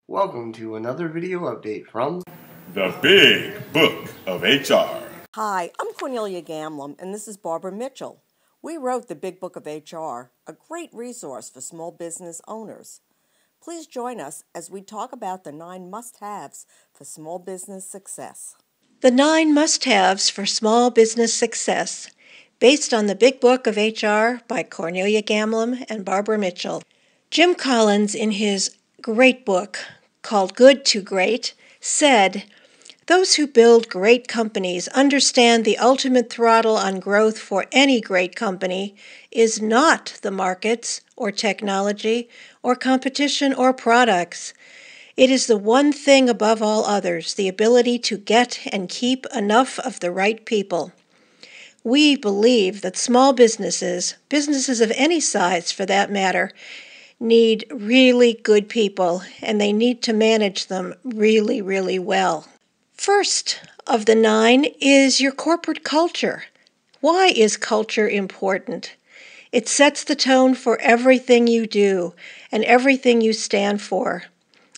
Welcome to another video update from The Big Book of HR. Hi, I'm Cornelia Gamlin, and this is Barbara Mitchell. We wrote The Big Book of HR, a great resource for small business owners. Please join us as we talk about the 9 must-haves for small business success. The 9 must-haves for small business success, based on the Big Book of HR by Cornelia Gamlin and Barbara Mitchell. Jim Collins, in his great book called Good to Great, said, "Those who build great companies understand the ultimate throttle on growth for any great company is not the markets or technology or competition or products. It is the one thing above all others, the ability to get and keep enough of the right people." We believe that small businesses of any size for that matter, need really good people, and they need to manage them really, really well. First of the 9 is your corporate culture. Why is culture important? It sets the tone for everything you do and everything you stand for.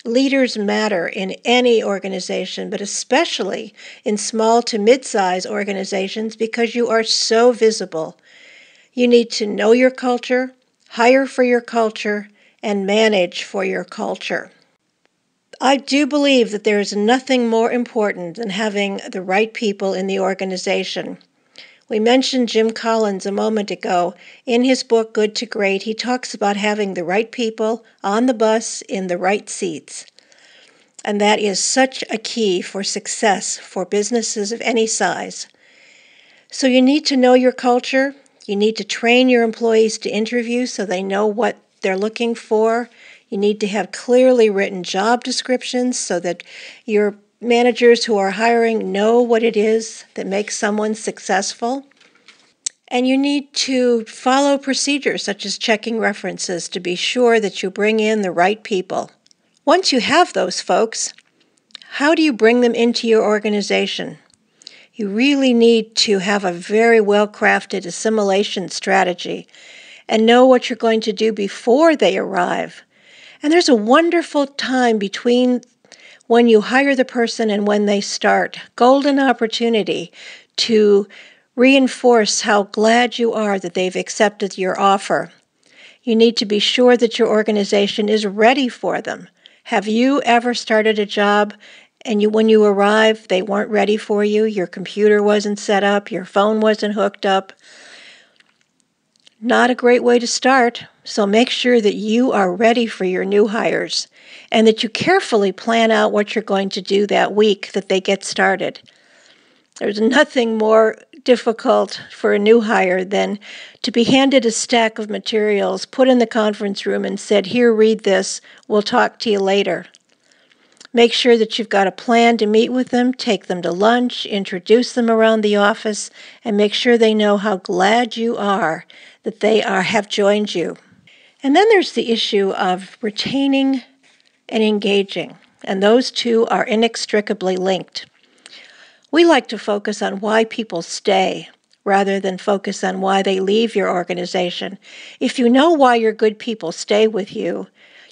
Leaders matter in any organization, but especially in small to mid-size organizations because you are so visible. You need to know your culture, hire for your culture, and manage for your culture. I do believe that there is nothing more important than having the right people in the organization. We mentioned Jim Collins a moment ago. In his book, Good to Great, he talks about having the right people on the bus in the right seats. And that is such a key for success for businesses of any size. So you need to know your culture. You need to train your employees to interview so they know what they're looking for. You need to have clearly written job descriptions so that your managers who are hiring know what it is that makes someone successful. And you need to follow procedures such as checking references to be sure that you bring in the right people. Once you have those folks, how do you bring them into your organization? You really need to have a very well-crafted assimilation strategy and know what you're going to do before they arrive. And there's a wonderful time between when you hire the person and when they start. Golden opportunity to reinforce how glad you are that they've accepted your offer. You need to be sure that your organization is ready for them. Have you ever started a job and when you arrive, they weren't ready for you? Your computer wasn't set up, your phone wasn't hooked up. Not a great way to start, so make sure that you are ready for your new hires and that you carefully plan out what you're going to do that week that they get started. There's nothing more difficult for a new hire than to be handed a stack of materials, put in the conference room and said, "Here, read this, we'll talk to you later." Make sure that you've got a plan to meet with them, take them to lunch, introduce them around the office, and make sure they know how glad you are that they have joined you. And then there's the issue of retaining and engaging, and those two are inextricably linked. We like to focus on why people stay rather than focus on why they leave your organization. If you know why your good people stay with you,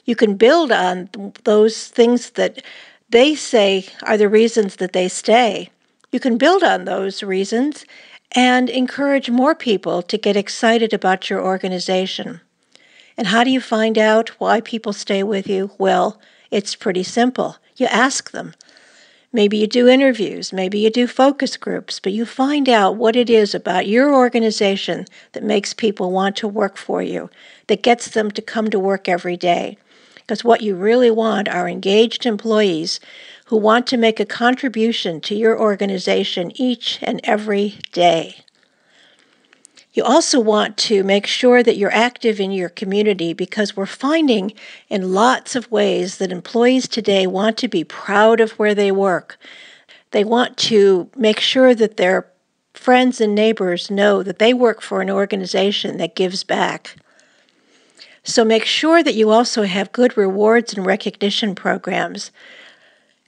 you can build on those things that they say are the reasons that they stay. You can build on those reasons and encourage more people to get excited about your organization. And how do you find out why people stay with you? Well, it's pretty simple. You ask them. Maybe you do interviews, maybe you do focus groups, but you find out what it is about your organization that makes people want to work for you, that gets them to come to work every day. Because what you really want are engaged employees who want to make a contribution to your organization each and every day. You also want to make sure that you're active in your community because we're finding in lots of ways that employees today want to be proud of where they work. They want to make sure that their friends and neighbors know that they work for an organization that gives back. So make sure that you also have good rewards and recognition programs.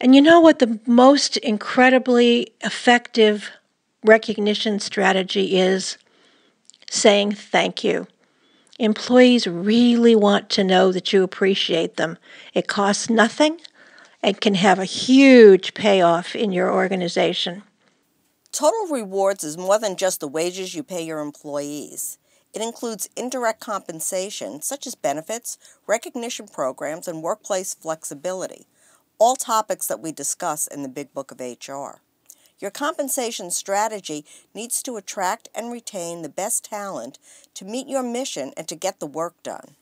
And you know what the most incredibly effective recognition strategy is? Saying thank you. Employees really want to know that you appreciate them. It costs nothing. and can have a huge payoff in your organization. Total rewards is more than just the wages you pay your employees. It includes indirect compensation, such as benefits, recognition programs, and workplace flexibility, all topics that we discuss in the Big Book of HR. Your compensation strategy needs to attract and retain the best talent to meet your mission and to get the work done.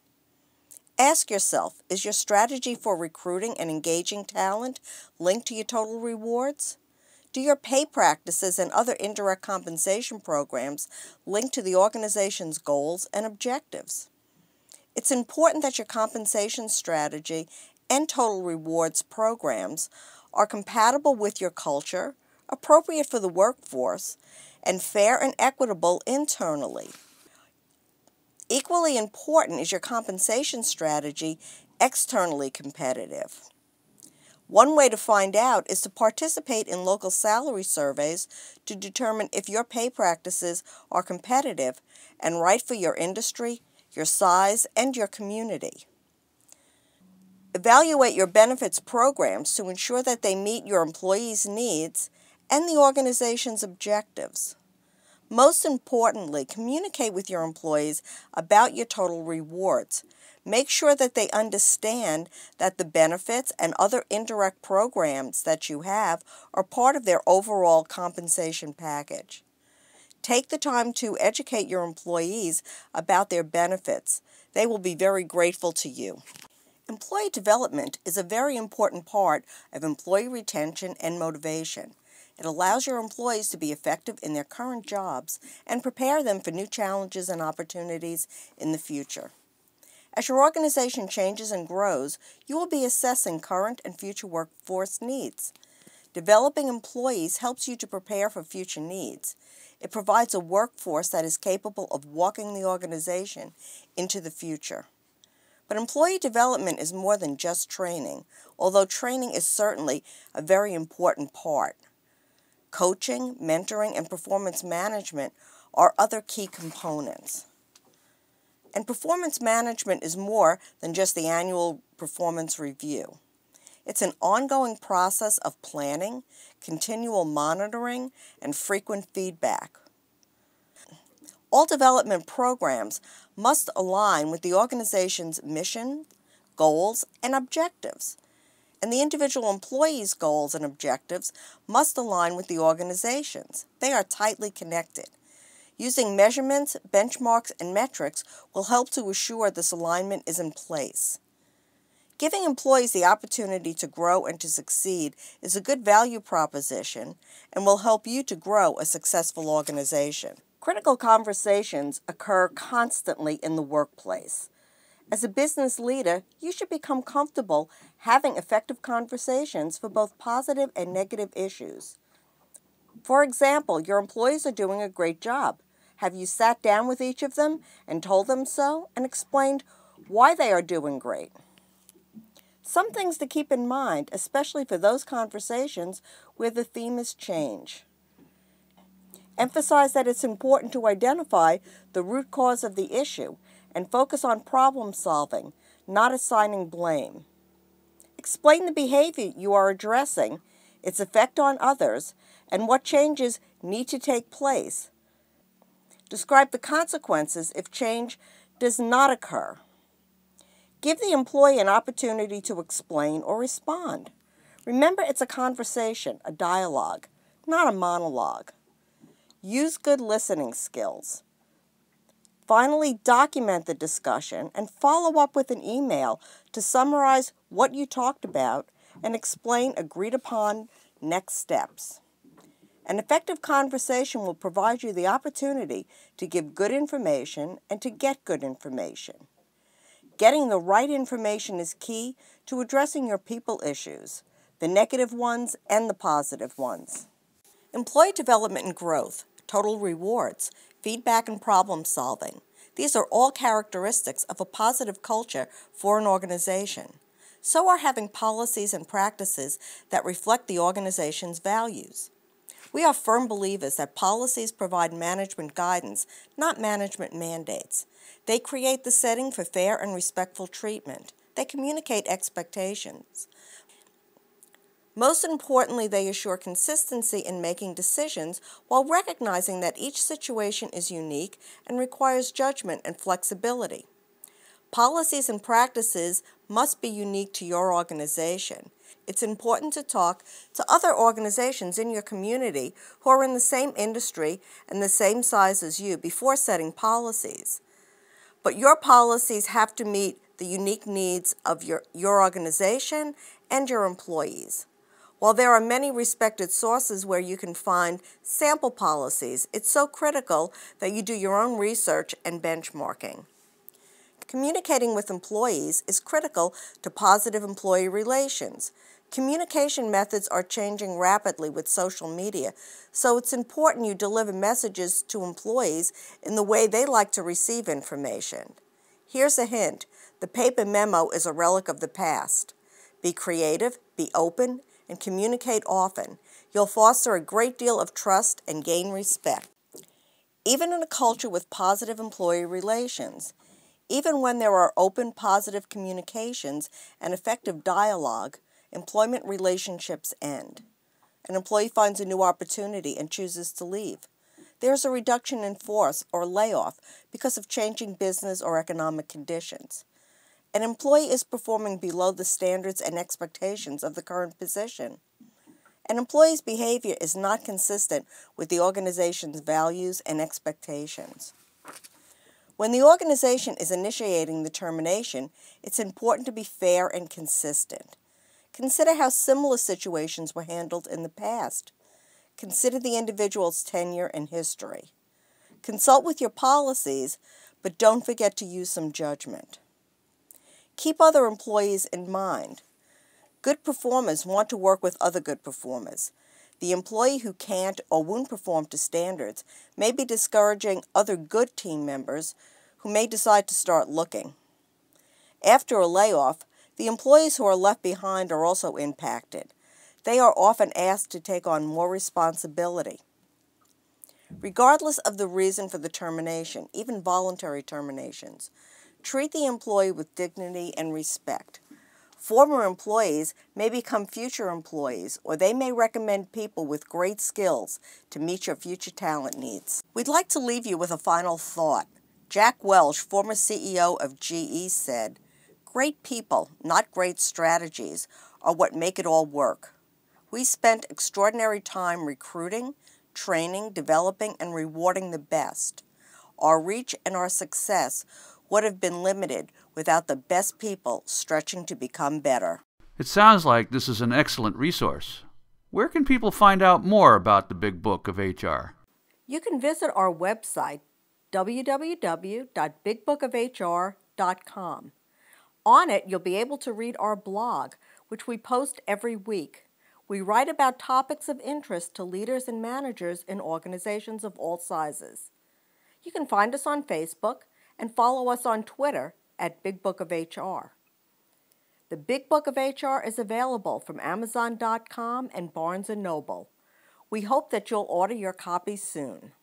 Ask yourself, is your strategy for recruiting and engaging talent linked to your total rewards? Do your pay practices and other indirect compensation programs link to the organization's goals and objectives? It's important that your compensation strategy and total rewards programs are compatible with your culture, appropriate for the workforce, and fair and equitable internally. Equally important is your compensation strategy externally competitive. One way to find out is to participate in local salary surveys to determine if your pay practices are competitive and right for your industry, your size, and your community. Evaluate your benefits programs to ensure that they meet your employees' needs and the organization's objectives. Most importantly, communicate with your employees about your total rewards. Make sure that they understand that the benefits and other indirect programs that you have are part of their overall compensation package. Take the time to educate your employees about their benefits. They will be very grateful to you. Employee development is a very important part of employee retention and motivation. It allows your employees to be effective in their current jobs and prepare them for new challenges and opportunities in the future. As your organization changes and grows, you will be assessing current and future workforce needs. Developing employees helps you to prepare for future needs. It provides a workforce that is capable of walking the organization into the future. But employee development is more than just training, although training is certainly a very important part. Coaching, mentoring, and performance management are other key components. And performance management is more than just the annual performance review. It's an ongoing process of planning, continual monitoring, and frequent feedback. All development programs must align with the organization's mission, goals, and objectives. And the individual employees' goals and objectives must align with the organization's. They are tightly connected. Using measurements, benchmarks, and metrics will help to assure this alignment is in place. Giving employees the opportunity to grow and to succeed is a good value proposition and will help you to grow a successful organization. Critical conversations occur constantly in the workplace. As a business leader, you should become comfortable having effective conversations for both positive and negative issues. For example, your employees are doing a great job. Have you sat down with each of them and told them so and explained why they are doing great? Some things to keep in mind, especially for those conversations where the theme is change. Emphasize that it's important to identify the root cause of the issue and focus on problem solving, not assigning blame. Explain the behavior you are addressing, its effect on others, and what changes need to take place. Describe the consequences if change does not occur. Give the employee an opportunity to explain or respond. Remember, it's a conversation, a dialogue, not a monologue. Use good listening skills. Finally, document the discussion and follow up with an email to summarize what you talked about and explain agreed upon next steps. An effective conversation will provide you the opportunity to give good information and to get good information. Getting the right information is key to addressing your people issues, the negative ones and the positive ones. Employee development and growth, total rewards, feedback and problem solving. These are all characteristics of a positive culture for an organization. So are having policies and practices that reflect the organization's values. We are firm believers that policies provide management guidance, not management mandates. They create the setting for fair and respectful treatment. They communicate expectations. Most importantly, they assure consistency in making decisions while recognizing that each situation is unique and requires judgment and flexibility. Policies and practices must be unique to your organization. It's important to talk to other organizations in your community who are in the same industry and the same size as you before setting policies. But your policies have to meet the unique needs of your organization and your employees. While there are many respected sources where you can find sample policies, it's so critical that you do your own research and benchmarking. Communicating with employees is critical to positive employee relations. Communication methods are changing rapidly with social media, so it's important you deliver messages to employees in the way they like to receive information. Here's a hint: the paper memo is a relic of the past. Be creative, be open, and communicate often. You'll foster a great deal of trust and gain respect. Even in a culture with positive employee relations, even when there are open, positive communications and effective dialogue, employment relationships end. An employee finds a new opportunity and chooses to leave. There's a reduction in force or layoff because of changing business or economic conditions. An employee is performing below the standards and expectations of the current position. An employee's behavior is not consistent with the organization's values and expectations. When the organization is initiating the termination, it's important to be fair and consistent. Consider how similar situations were handled in the past. Consider the individual's tenure and history. Consult with your policies, but don't forget to use some judgment. Keep other employees in mind. Good performers want to work with other good performers. The employee who can't or won't perform to standards may be discouraging other good team members who may decide to start looking. After a layoff, the employees who are left behind are also impacted. They are often asked to take on more responsibility. Regardless of the reason for the termination, even voluntary terminations, treat the employee with dignity and respect. Former employees may become future employees, or they may recommend people with great skills to meet your future talent needs. We'd like to leave you with a final thought. Jack Welch, former CEO of GE, said, "Great people, not great strategies, are what make it all work." We spent extraordinary time recruiting, training, developing, and rewarding the best. Our reach and our success would have been limited without the best people stretching to become better. It sounds like this is an excellent resource. Where can people find out more about the Big Book of HR? You can visit our website, www.bigbookofhr.com. On it, you'll be able to read our blog, which we post every week. We write about topics of interest to leaders and managers in organizations of all sizes. You can find us on Facebook and follow us on Twitter at Big Book of HR. The Big Book of HR is available from Amazon.com and Barnes & Noble. We hope that you'll order your copy soon.